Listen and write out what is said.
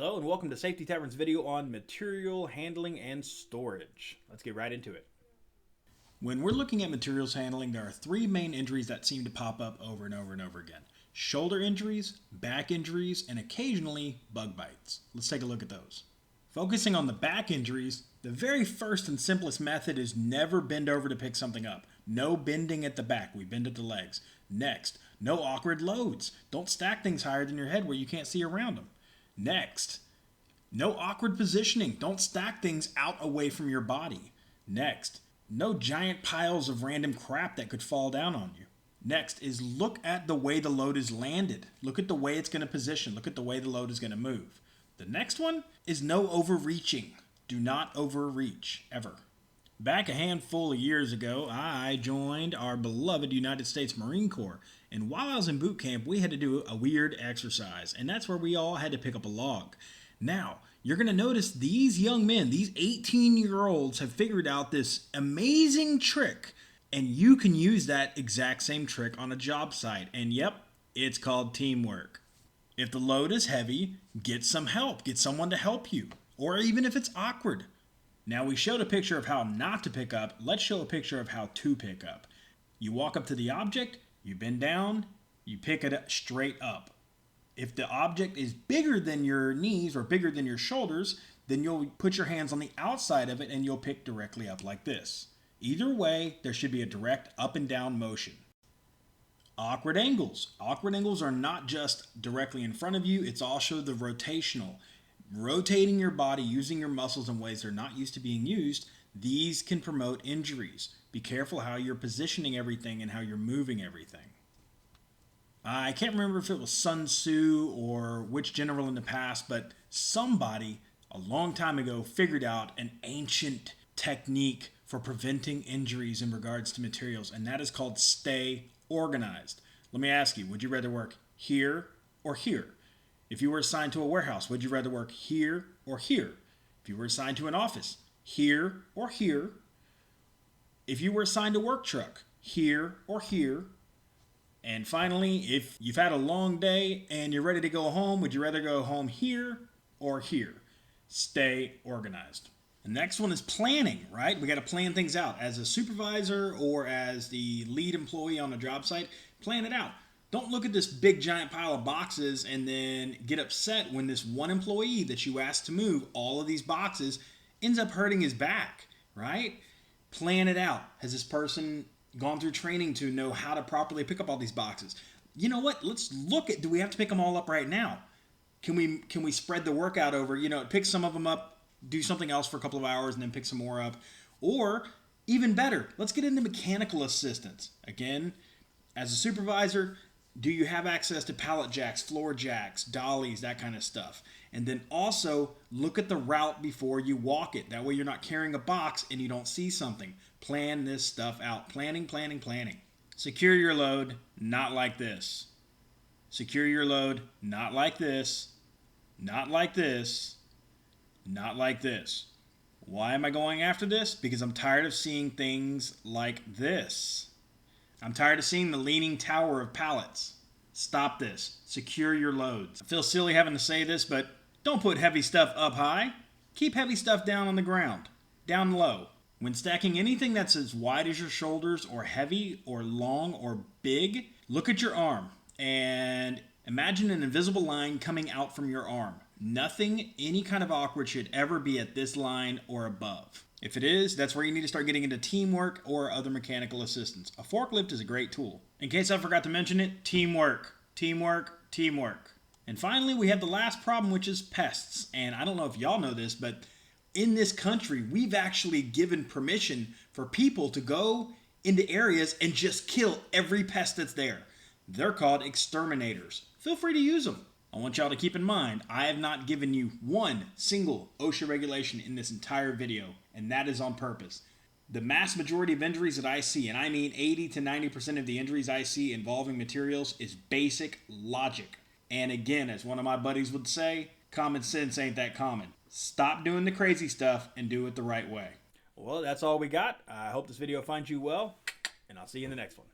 Hello and welcome to Safety Tavern's video on material handling and storage. Let's get right into it. When we're looking at materials handling, there are three main injuries that seem to pop up over and over and over again. Shoulder injuries, back injuries, and occasionally bug bites. Let's take a look at those. Focusing on the back injuries, the very first and simplest method is never bend over to pick something up. No bending at the back, we bend at the legs. Next, no awkward loads. Don't stack things higher than your head where you can't see around them. Next, no awkward positioning. Don't stack things out away from your body. Next, no giant piles of random crap that could fall down on you. Next is look at the way the load is landed. Look at the way it's going to position. Look at the way the load is going to move. The next one is no overreaching. Do not overreach, ever. Back a handful of years ago, I joined our beloved United States Marine Corps. And while I was in boot camp, we had to do a weird exercise. And that's where we all had to pick up a log. Now, you're going to notice these young men, these 18-year-olds have figured out this amazing trick. And you can use that exact same trick on a job site. And yep, it's called teamwork. If the load is heavy, get some help. Get someone to help you. Or even if it's awkward. Now we showed a picture of how not to pick up. Let's show a picture of how to pick up. You walk up to the object, you bend down, you pick it up straight up. If the object is bigger than your knees or bigger than your shoulders, then you'll put your hands on the outside of it and you'll pick directly up like this. Either way, there should be a direct up and down motion. Awkward angles. Awkward angles are not just directly in front of you, it's also the rotational. Rotating your body, using your muscles in ways they're not used to being used, these can promote injuries. Be careful how you're positioning everything and how you're moving everything. I can't remember if it was Sun Tzu or which general in the past, but somebody a long time ago figured out an ancient technique for preventing injuries in regards to materials, and that is called stay organized. Let me ask you, would you rather work here or here? If you were assigned to a warehouse, would you rather work here or here? If you were assigned to an office, here or here? If you were assigned a work truck, here or here? And finally, if you've had a long day and you're ready to go home, would you rather go home here or here? Stay organized. The next one is planning, right? We got to plan things out. As a supervisor or as the lead employee on a job site, plan it out. Don't look at this big giant pile of boxes and then get upset when this one employee that you asked to move all of these boxes ends up hurting his back, right? Plan it out. Has this person gone through training to know how to properly pick up all these boxes? You know what? Let's look at, do we have to pick them all up right now? Can we spread the work out over, pick some of them up, do something else for a couple of hours and then pick some more up? Or even better, let's get into mechanical assistance. Again, as a supervisor, do you have access to pallet jacks, floor jacks, dollies, that kind of stuff? And then also look at the route before you walk it. That way you're not carrying a box and you don't see something. Plan this stuff out. Planning, planning, planning. Secure your load, not like this. Secure your load, not like this. Not like this. Not like this. Why am I going after this? Because I'm tired of seeing things like this. I'm tired of seeing the leaning tower of pallets. Stop this. Secure your loads. I feel silly having to say this, but don't put heavy stuff up high. Keep heavy stuff down on the ground, down low. When stacking anything that's as wide as your shoulders or heavy or long or big, look at your arm and imagine an invisible line coming out from your arm. Nothing, any kind of awkward should ever be at this line or above. If it is, that's where you need to start getting into teamwork or other mechanical assistance. A forklift is a great tool. In case I forgot to mention it, teamwork, teamwork, teamwork. And finally, we have the last problem, which is pests. And I don't know if y'all know this, but in this country, we've actually given permission for people to go into areas and just kill every pest that's there. They're called exterminators. Feel free to use them. I want y'all to keep in mind, I have not given you one single OSHA regulation in this entire video, and that is on purpose. The mass majority of injuries that I see, and I mean 80 to 90% of the injuries I see involving materials, is basic logic. And again, as one of my buddies would say, common sense ain't that common. Stop doing the crazy stuff and do it the right way. Well, that's all we got. I hope this video finds you well, and I'll see you in the next one.